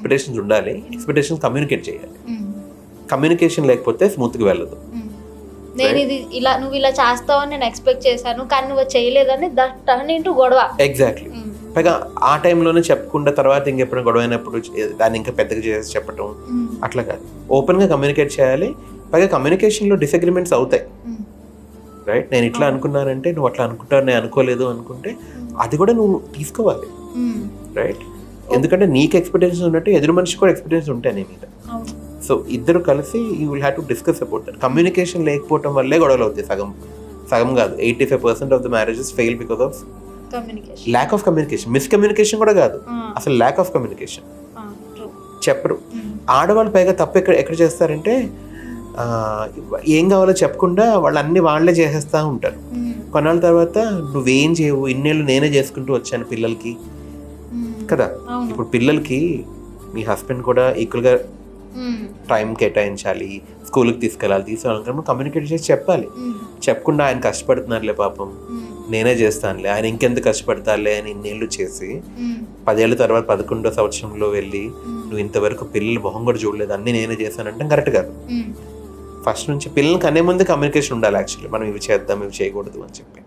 Expectations ఉండాలి, expectations communicate చేయాలి. Communication లేకపోతే స్మూత్గా వెళ్ళదు. నేను ఇది ఇలా నువ్వు ఇలా చేస్తావని నేను ఎక్స్పెక్ట్ చేశాను కానీ నువ్వు చేయలేదని టర్న్ ఇంటూ గొడవ. ఎగ్జాక్ట్లీ. పైగా ఆ టైంలోనే చెప్పకుండా తర్వాత ఇంకెప్పుడైనా గొడవ అయినప్పుడు దాన్ని ఇంకా పెద్దగా చేసి చెప్పటం అట్లా కాదు. ఓపెన్గా కమ్యూనికేట్ చేయాలి. పైగా కమ్యూనికేషన్లో డిసగ్రిమెంట్స్ అవుతాయి, రైట్? నేను ఇట్లా అనుకున్నానంటే నువ్వు అట్లా అనుకుంటావు, నేను అనుకోలేదు అనుకుంటే అది కూడా నువ్వు తీసుకోవాలి, రైట్? ఎందుకంటే నీకు ఎక్స్పెక్టేషన్స్ ఉన్నట్టు ఎదురు మనిషి కూడా ఎక్స్పెక్టేషన్స్ ఉంటాయి నీ మీద. సో ఇద్దరు కలిసి you will have to discuss about that. Communication లేకపోవడం వల్లే గొడవలు అవుతాయి. సగం కాదు, 85% of the marriages fail because of lack of communication. Miscommunication కూడా కాదు, అసలు ల్యాక్ ఆఫ్ కమ్యూనికేషన్. చెప్పరు. ఆడవాళ్ళు పైగా తప్పు ఎక్కడ చేస్తారంటే ఏం కావాలో చెప్పకుండా వాళ్ళే చేసేస్తూ ఉంటారు. కొన్నాళ్ళ తర్వాత నువ్వేం చేయవు, ఇన్నేళ్ళు నేనే చేసుకుంటూ వచ్చాను పిల్లలకి కదా. ఇప్పుడు పిల్లలకి మీ హస్బెండ్ కూడా ఈక్వల్గా టైం కేటాయించాలి, స్కూల్కి తీసుకెళ్ళాలి, కమ్యూనికేట్ చేసి చెప్పాలి. చెప్పకుండా ఆయన కష్టపడుతున్నారులే పాపం, నేనే చేస్తానులే, ఆయన ఇంకెంత కష్టపడతాలే అని ఇన్నేళ్ళు చేసి 10 ఏళ్ళ తర్వాత 11వ సంవత్సరంలో వెళ్ళి నువ్వు ఇంతవరకు పిల్లలు మొహం కూడా చూడలేదు, అన్నీ నేనే చేశానంటే కరెక్ట్ కాదు. ఫస్ట్ నుంచి పిల్లలకి అనే ముందు కమ్యూనికేషన్ ఉండాలి. యాక్చువల్లీ మనం ఇవి చేద్దాం, ఇవి చేయకూడదు అని చెప్పి.